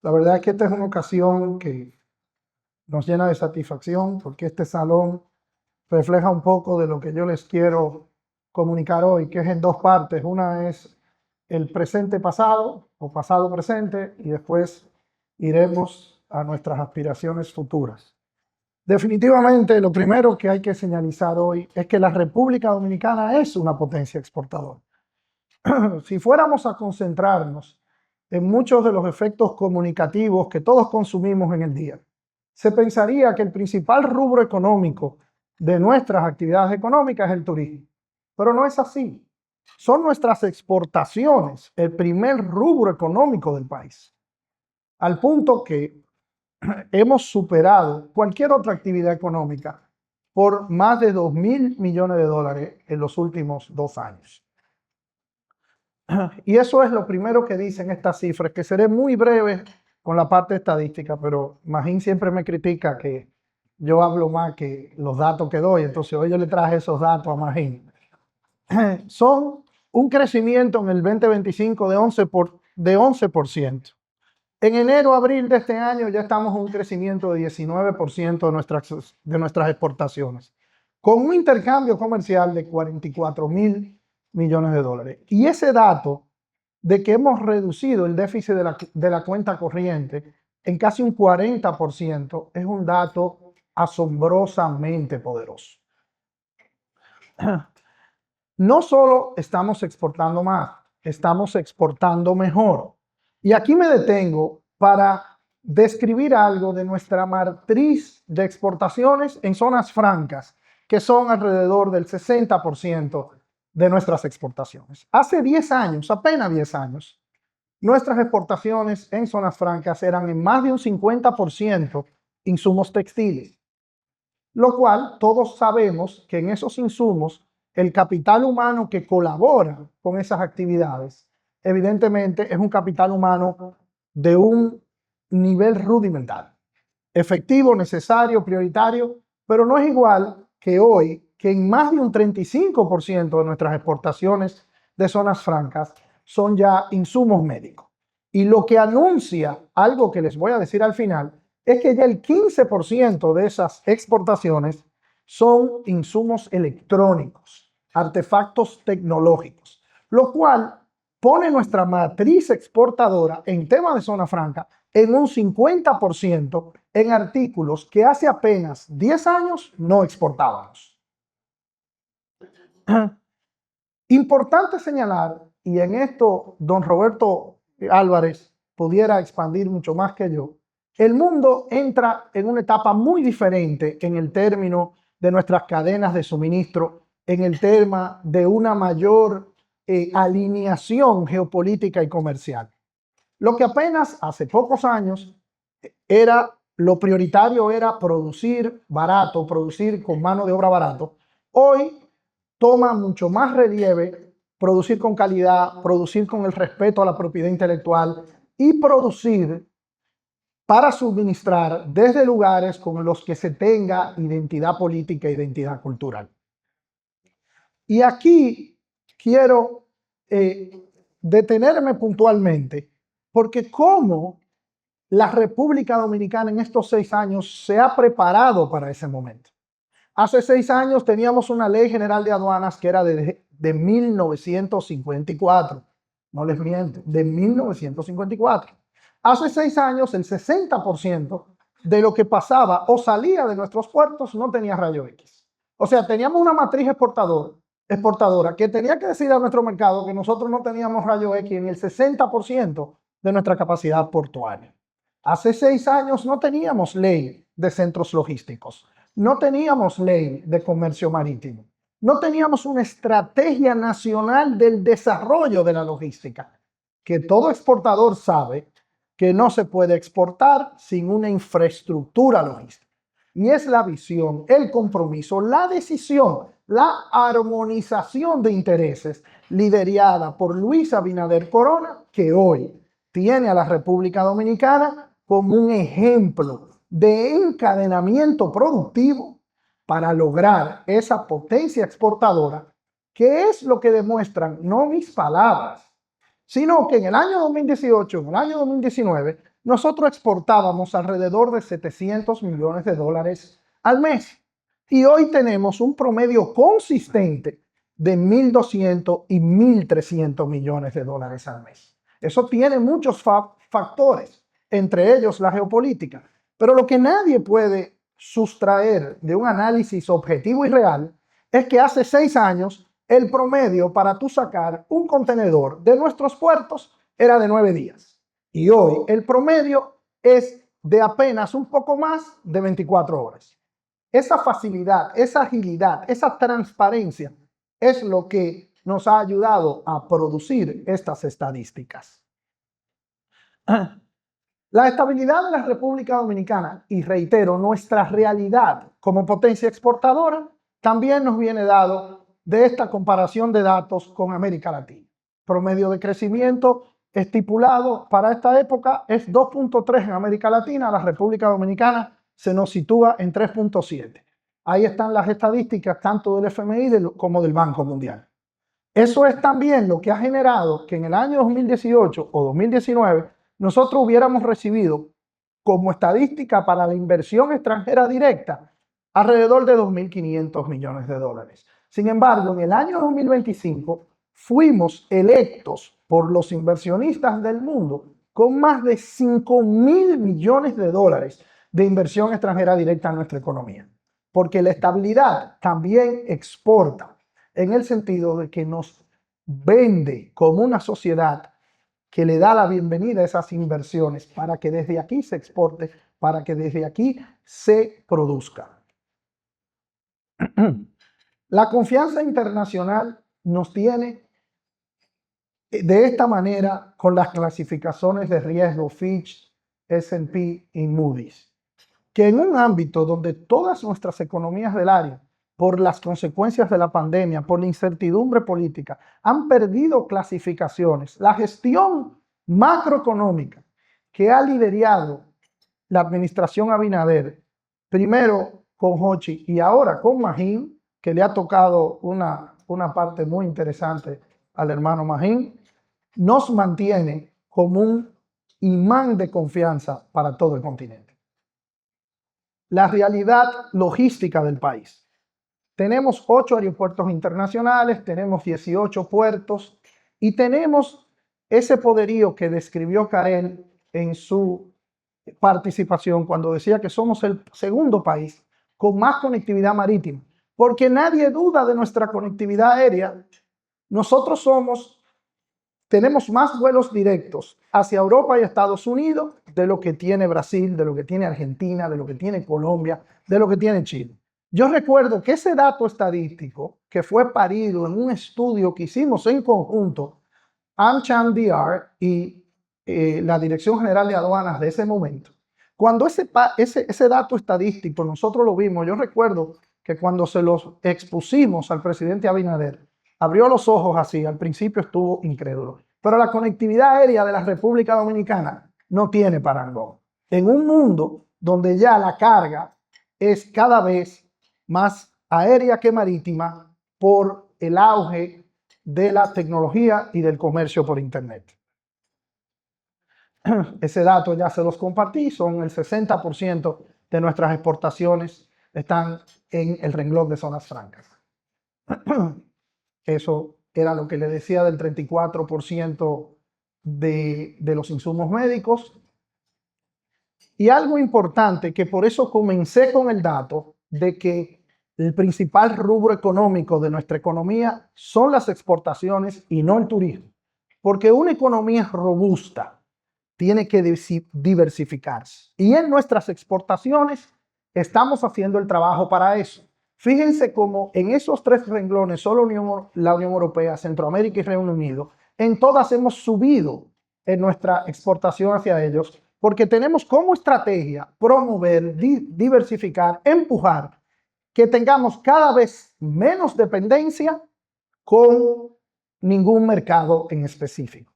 La verdad es que esta es una ocasión que nos llena de satisfacción porque este salón refleja un poco de lo que yo les quiero comunicar hoy, que es en dos partes. Una es el presente pasado o pasado presente y después iremos a nuestras aspiraciones futuras. Definitivamente lo primero que hay que señalizar hoy es que la República Dominicana es una potencia exportadora. Si fuéramos a concentrarnos en muchos de los efectos comunicativos que todos consumimos en el día, se pensaría que el principal rubro económico de nuestras actividades económicas es el turismo. Pero no es así. Son nuestras exportaciones el primer rubro económico del país, al punto que hemos superado cualquier otra actividad económica por más de 2.000 millones de dólares en los últimos 2 años. Y eso es lo primero que dicen estas cifras, que seré muy breve con la parte estadística, pero Magín siempre me critica que yo hablo más que los datos que doy, entonces hoy yo le traje esos datos a Magín. Son un crecimiento en el 2025 de 11%. En enero, abril de este año ya estamos en un crecimiento de 19% de nuestras exportaciones, con un intercambio comercial de 44.000 millones de dólares. Y ese dato de que hemos reducido el déficit de la cuenta corriente en casi un 40% es un dato asombrosamente poderoso. No solo estamos exportando más, estamos exportando mejor. Y aquí me detengo para describir algo de nuestra matriz de exportaciones en zonas francas, que son alrededor del 60% de nuestras exportaciones. Hace 10 años, apenas 10 años, nuestras exportaciones en zonas francas eran en más de un 50% insumos textiles, lo cual todos sabemos que en esos insumos el capital humano que colabora con esas actividades, evidentemente es un capital humano de un nivel rudimentario, efectivo, necesario, prioritario, pero no es igual que hoy, que en más de un 35% de nuestras exportaciones de zonas francas son ya insumos médicos. Y lo que anuncia, algo que les voy a decir al final, es que ya el 15% de esas exportaciones son insumos electrónicos, artefactos tecnológicos, lo cual pone nuestra matriz exportadora en tema de zona franca en un 50% en artículos que hace apenas 10 años no exportábamos. Importante señalar, y en esto don Roberto Álvarez pudiera expandir mucho más que yo, el mundo entra en una etapa muy diferente en el término de nuestras cadenas de suministro, en el tema de una mayor alineación geopolítica y comercial. Lo que apenas hace pocos años era lo prioritario era producir barato, producir con mano de obra barato. Hoy toma mucho más relieve producir con calidad, producir con el respeto a la propiedad intelectual y producir para suministrar desde lugares con los que se tenga identidad política e identidad cultural. Y aquí quiero detenerme puntualmente, porque cómo la República Dominicana en estos 6 años se ha preparado para ese momento. Hace 6 años teníamos una ley general de aduanas que era de 1954. No les miento, de 1954. Hace 6 años el 60% de lo que pasaba o salía de nuestros puertos no tenía rayo X. O sea, teníamos una matriz exportadora que tenía que decir a nuestro mercado que nosotros no teníamos rayo X en el 60% de nuestra capacidad portuaria. Hace 6 años no teníamos ley de centros logísticos, no teníamos ley de comercio marítimo, no teníamos una estrategia nacional del desarrollo de la logística, que todo exportador sabe que no se puede exportar sin una infraestructura logística. Y es la visión, el compromiso, la decisión, la armonización de intereses liderada por Luis Abinader Corona, que hoy tiene a la República Dominicana como un ejemplo de encadenamiento productivo para lograr esa potencia exportadora, que es lo que demuestran no mis palabras, sino que en el año 2018, en el año 2019, nosotros exportábamos alrededor de 700 millones de dólares al mes. Y hoy tenemos un promedio consistente de 1.200 y 1.300 millones de dólares al mes. Eso tiene muchos factores, entre ellos la geopolítica. Pero lo que nadie puede sustraer de un análisis objetivo y real es que hace 6 años el promedio para tú sacar un contenedor de nuestros puertos era de 9 días. Y hoy el promedio es de apenas un poco más de 24 horas. Esa facilidad, esa agilidad, esa transparencia es lo que nos ha ayudado a producir estas estadísticas. La estabilidad de la República Dominicana, y reitero, nuestra realidad como potencia exportadora, también nos viene dado de esta comparación de datos con América Latina. Promedio de crecimiento estipulado para esta época es 2.3 en América Latina. La República Dominicana se nos sitúa en 3.7. Ahí están las estadísticas tanto del FMI como del Banco Mundial. Eso es también lo que ha generado que en el año 2018 o 2019 nosotros hubiéramos recibido como estadística para la inversión extranjera directa alrededor de 2.500 millones de dólares. Sin embargo, en el año 2025 fuimos electos por los inversionistas del mundo con más de 5.000 millones de dólares de inversión extranjera directa en nuestra economía. Porque la estabilidad también exporta, en el sentido de que nos vende como una sociedad que le da la bienvenida a esas inversiones para que desde aquí se exporte, para que desde aquí se produzca. La confianza internacional nos tiene de esta manera con las clasificaciones de riesgo Fitch, S&P y Moody's, que en un ámbito donde todas nuestras economías del área, por las consecuencias de la pandemia, por la incertidumbre política, han perdido clasificaciones. La gestión macroeconómica que ha liderado la administración Abinader, primero con Hochi y ahora con Magín, que le ha tocado una parte muy interesante al hermano Magín, nos mantiene como un imán de confianza para todo el continente. La realidad logística del país. Tenemos 8 aeropuertos internacionales, tenemos 18 puertos y tenemos ese poderío que describió Karen en su participación cuando decía que somos el segundo país con más conectividad marítima, porque nadie duda de nuestra conectividad aérea. Nosotros tenemos más vuelos directos hacia Europa y Estados Unidos de lo que tiene Brasil, de lo que tiene Argentina, de lo que tiene Colombia, de lo que tiene Chile. Yo recuerdo que ese dato estadístico que fue parido en un estudio que hicimos en conjunto, AmCham DR y la Dirección General de Aduanas de ese momento, cuando ese dato estadístico nosotros lo vimos, yo recuerdo que cuando se los expusimos al presidente Abinader, abrió los ojos así, al principio estuvo incrédulo. Pero la conectividad aérea de la República Dominicana no tiene parangón. En un mundo donde ya la carga es cada vez más aérea que marítima por el auge de la tecnología y del comercio por Internet. Ese dato ya se los compartí, son el 60% de nuestras exportaciones están en el renglón de zonas francas. Eso era lo que le decía del 34% de los insumos médicos. Y algo importante, que por eso comencé con el dato de que el principal rubro económico de nuestra economía son las exportaciones y no el turismo. Porque una economía robusta tiene que diversificarse. Y en nuestras exportaciones estamos haciendo el trabajo para eso. Fíjense cómo en esos 3 renglones, solo la Unión Europea, Centroamérica y Reino Unido, en todas hemos subido en nuestra exportación hacia ellos, porque tenemos como estrategia promover, diversificar, empujar, que tengamos cada vez menos dependencia con ningún mercado en específico.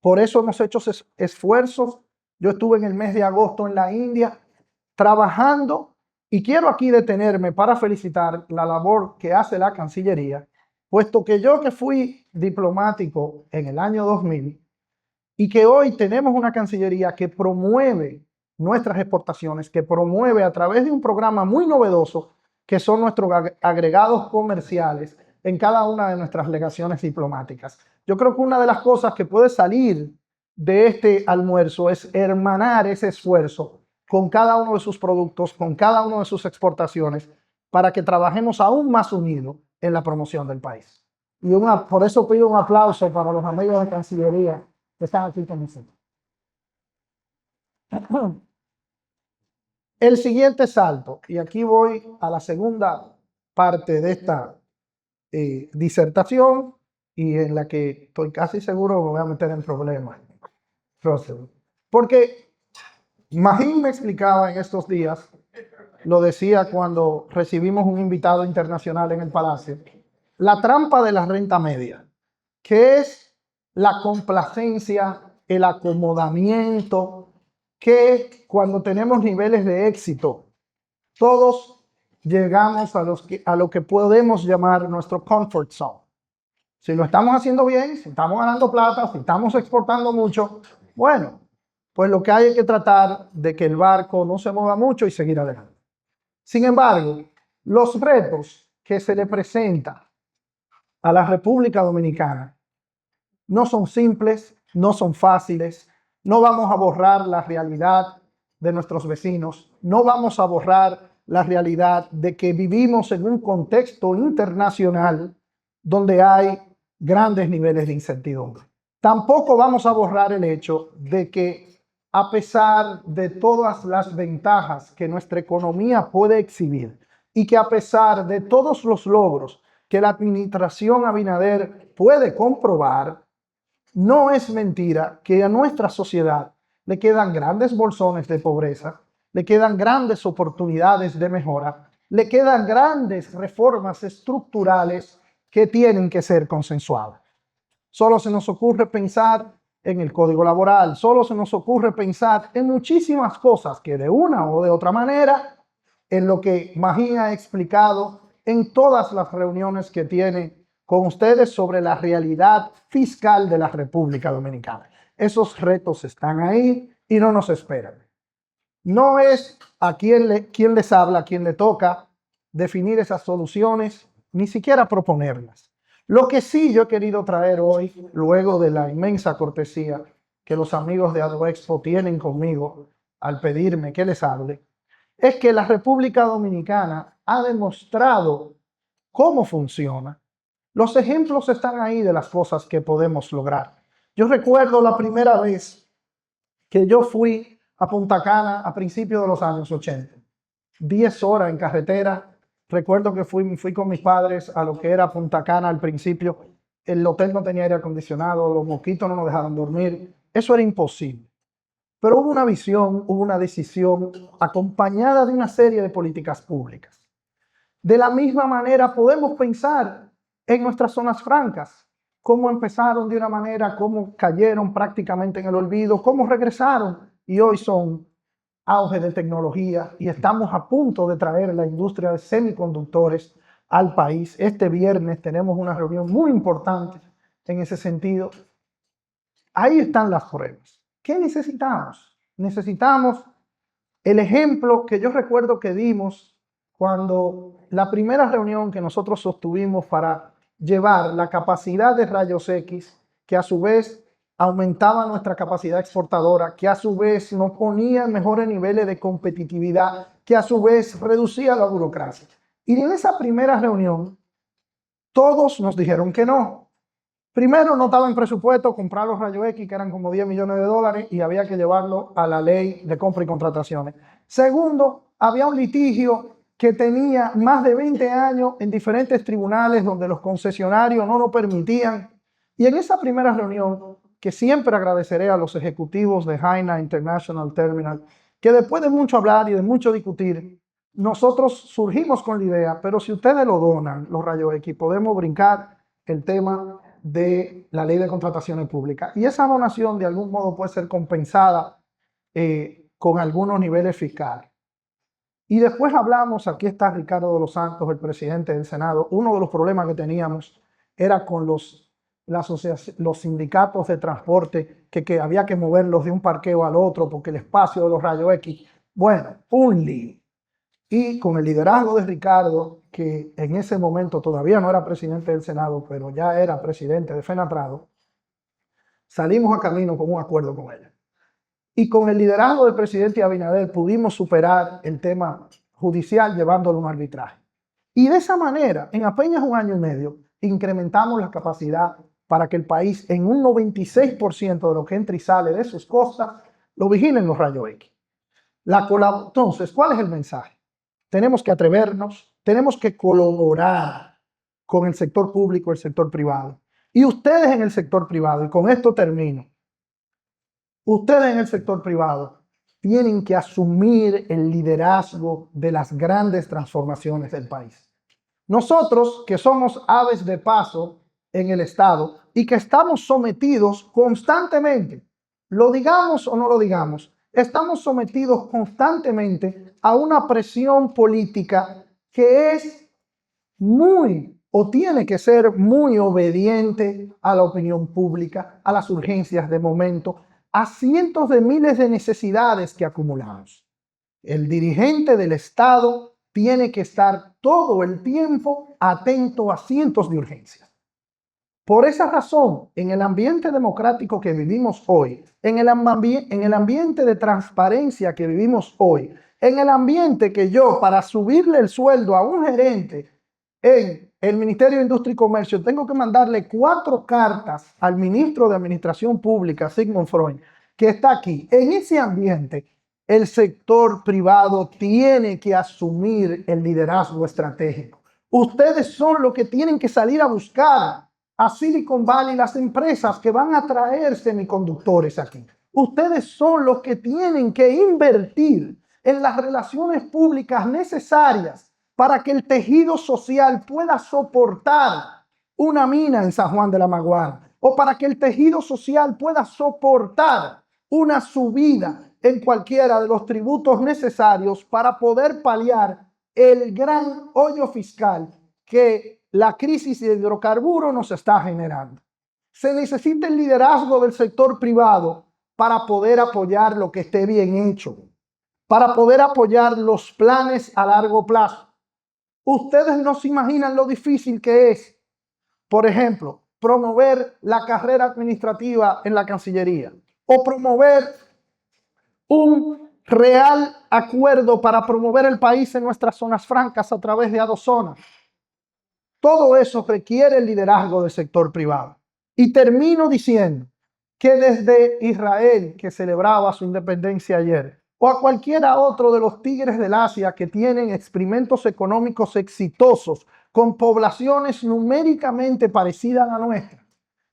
Por eso hemos hecho esfuerzos. Yo estuve en el mes de agosto en la India trabajando y quiero aquí detenerme para felicitar la labor que hace la Cancillería, puesto que yo que fui diplomático en el año 2000, y que hoy tenemos una Cancillería que promueve nuestras exportaciones, que promueve a través de un programa muy novedoso, que son nuestros agregados comerciales en cada una de nuestras legaciones diplomáticas. Yo creo que una de las cosas que puede salir de este almuerzo es hermanar ese esfuerzo con cada uno de sus productos, con cada una de sus exportaciones, para que trabajemos aún más unidos en la promoción del país. Y por eso pido un aplauso para los amigos de Cancillería que están aquí con nosotros. El siguiente salto, y aquí voy a la segunda parte de esta disertación, y en la que estoy casi seguro me voy a meter en problemas. Porque Magín me explicaba en estos días, lo decía cuando recibimos un invitado internacional en el Palacio, la trampa de la renta media, que es la complacencia, el acomodamiento, que cuando tenemos niveles de éxito, todos llegamos a lo que podemos llamar nuestro comfort zone. Si lo estamos haciendo bien, si estamos ganando plata, si estamos exportando mucho, bueno, pues lo que hay es que tratar de que el barco no se mueva mucho y seguir adelante. Sin embargo, los retos que se le presentan a la República Dominicana no son simples, no son fáciles, no vamos a borrar la realidad de nuestros vecinos, no vamos a borrar la realidad de que vivimos en un contexto internacional donde hay grandes niveles de incertidumbre. Tampoco vamos a borrar el hecho de que a pesar de todas las ventajas que nuestra economía puede exhibir y que a pesar de todos los logros que la administración Abinader puede comprobar, no es mentira que a nuestra sociedad le quedan grandes bolsones de pobreza, le quedan grandes oportunidades de mejora, le quedan grandes reformas estructurales que tienen que ser consensuadas. Solo se nos ocurre pensar en el código laboral, solo se nos ocurre pensar en muchísimas cosas que de una o de otra manera, en lo que Magín ha explicado en todas las reuniones que tiene con ustedes sobre la realidad fiscal de la República Dominicana. Esos retos están ahí y no nos esperan. No es a quien les habla, a quien le toca definir esas soluciones, ni siquiera proponerlas. Lo que sí yo he querido traer hoy, luego de la inmensa cortesía que los amigos de ADOEXPO tienen conmigo al pedirme que les hable, es que la República Dominicana ha demostrado cómo funciona. Los ejemplos están ahí de las cosas que podemos lograr. Yo recuerdo la primera vez que yo fui a Punta Cana a principios de los años 80. 10 horas en carretera. Recuerdo que fui con mis padres a lo que era Punta Cana al principio. El hotel no tenía aire acondicionado, los mosquitos no nos dejaron dormir. Eso era imposible. Pero hubo una visión, hubo una decisión acompañada de una serie de políticas públicas. De la misma manera podemos pensar en nuestras zonas francas, cómo empezaron de una manera, cómo cayeron prácticamente en el olvido, cómo regresaron y hoy son auge de tecnología y estamos a punto de traer la industria de semiconductores al país. Este viernes tenemos una reunión muy importante en ese sentido. Ahí están las pruebas. ¿Qué necesitamos? Necesitamos el ejemplo que yo recuerdo que dimos cuando la primera reunión que nosotros sostuvimos para llevar la capacidad de rayos X, que a su vez aumentaba nuestra capacidad exportadora, que a su vez nos ponía en mejores niveles de competitividad, que a su vez reducía la burocracia. Y en esa primera reunión, todos nos dijeron que no. Primero, no estaba en presupuesto comprar los rayos X, que eran como 10 millones de dólares, y había que llevarlo a la ley de compra y contrataciones. Segundo, había un litigio que tenía más de 20 años en diferentes tribunales donde los concesionarios no lo permitían. Y en esa primera reunión, que siempre agradeceré a los ejecutivos de Jaina International Terminal, que después de mucho hablar y de mucho discutir, nosotros surgimos con la idea, pero si ustedes lo donan, los rayos X, podemos brincar el tema de la ley de contrataciones públicas. Y esa donación de algún modo puede ser compensada con algunos niveles fiscales. Y después hablamos, aquí está Ricardo de los Santos, el presidente del Senado, uno de los problemas que teníamos era con los los sindicatos de transporte, que había que moverlos de un parqueo al otro porque el espacio de los rayos X. Bueno, un lío. Y con el liderazgo de Ricardo, que en ese momento todavía no era presidente del Senado, pero ya era presidente de FENATRADO, salimos a camino con un acuerdo con ella. Y con el liderazgo del presidente Abinader pudimos superar el tema judicial llevándolo a un arbitraje. Y de esa manera, en apenas un año y medio, incrementamos la capacidad para que el país en un 96% de lo que entra y sale de sus costas lo vigilen los rayos X. Entonces, ¿cuál es el mensaje? Tenemos que atrevernos, tenemos que colaborar con el sector público y el sector privado. Y ustedes en el sector privado, y con esto termino, ustedes en el sector privado tienen que asumir el liderazgo de las grandes transformaciones del país. Nosotros, que somos aves de paso en el Estado y que estamos sometidos constantemente, lo digamos o no lo digamos, estamos sometidos constantemente a una presión política que es muy o tiene que ser muy obediente a la opinión pública, a las urgencias de momento, a cientos de miles de necesidades que acumulamos. El dirigente del Estado tiene que estar todo el tiempo atento a cientos de urgencias. Por esa razón, en el ambiente democrático que vivimos hoy, en el ambiente de transparencia que vivimos hoy, en el ambiente que yo, para subirle el sueldo a un gerente en el Ministerio de Industria y Comercio, tengo que mandarle 4 cartas al ministro de Administración Pública, Sigmund Freud, que está aquí. En ese ambiente, el sector privado tiene que asumir el liderazgo estratégico. Ustedes son los que tienen que salir a buscar a Silicon Valley las empresas que van a traer semiconductores aquí. Ustedes son los que tienen que invertir en las relaciones públicas necesarias para que el tejido social pueda soportar una mina en San Juan de la Maguana, o para que el tejido social pueda soportar una subida en cualquiera de los tributos necesarios para poder paliar el gran hoyo fiscal que la crisis de hidrocarburos nos está generando. Se necesita el liderazgo del sector privado para poder apoyar lo que esté bien hecho, para poder apoyar los planes a largo plazo. Ustedes no se imaginan lo difícil que es, por ejemplo, promover la carrera administrativa en la Cancillería o promover un real acuerdo para promover el país en nuestras zonas francas a través de Adozonas. Todo eso requiere el liderazgo del sector privado. Y termino diciendo que desde Israel, que celebraba su independencia ayer, o a cualquiera otro de los tigres del Asia que tienen experimentos económicos exitosos con poblaciones numéricamente parecidas a la nuestra,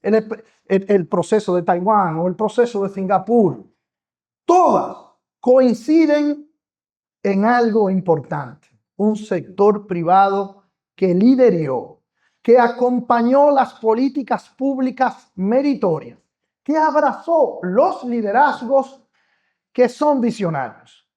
el proceso de Taiwán o el proceso de Singapur, todas coinciden en algo importante: un sector privado que lideró, que acompañó las políticas públicas meritorias, que abrazó los liderazgos que son visionarios.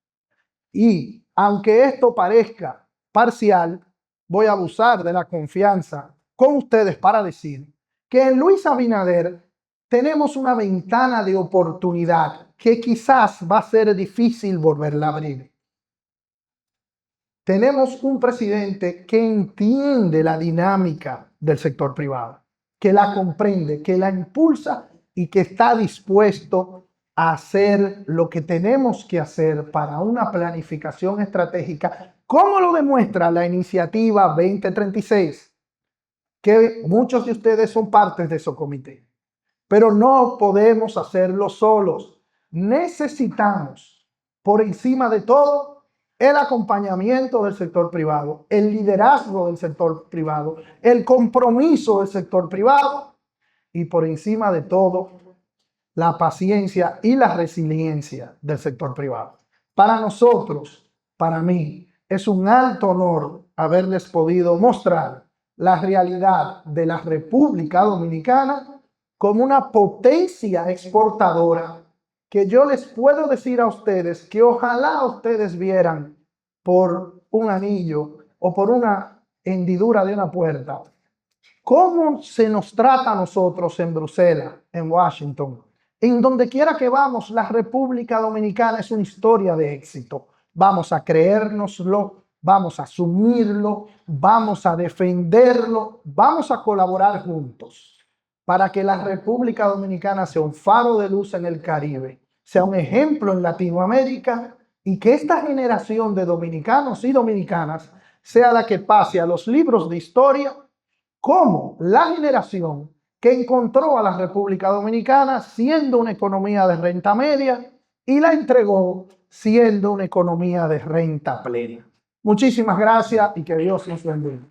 Y aunque esto parezca parcial, voy a abusar de la confianza con ustedes para decir que en Luis Abinader tenemos una ventana de oportunidad que quizás va a ser difícil volverla a abrir. Tenemos un presidente que entiende la dinámica del sector privado, que la comprende, que la impulsa y que está dispuesto a hacer lo que tenemos que hacer para una planificación estratégica, como lo demuestra la iniciativa 2036, que muchos de ustedes son parte de ese comité. Pero no podemos hacerlo solos. Necesitamos, por encima de todo, el acompañamiento del sector privado, el liderazgo del sector privado, el compromiso del sector privado y, por encima de todo, la paciencia y la resiliencia del sector privado. Para nosotros, para mí, es un alto honor haberles podido mostrar la realidad de la República Dominicana como una potencia exportadora, que yo les puedo decir a ustedes que ojalá ustedes vieran por un anillo o por una hendidura de una puerta cómo se nos trata a nosotros en Bruselas, en Washington. En donde quiera que vamos, la República Dominicana es una historia de éxito. Vamos a creérnoslo, vamos a asumirlo, vamos a defenderlo, vamos a colaborar juntos para que la República Dominicana sea un faro de luz en el Caribe, sea un ejemplo en Latinoamérica y que esta generación de dominicanos y dominicanas sea la que pase a los libros de historia como la generación que encontró a la República Dominicana siendo una economía de renta media y la entregó siendo una economía de renta plena. Muchísimas gracias y que Dios nos bendiga.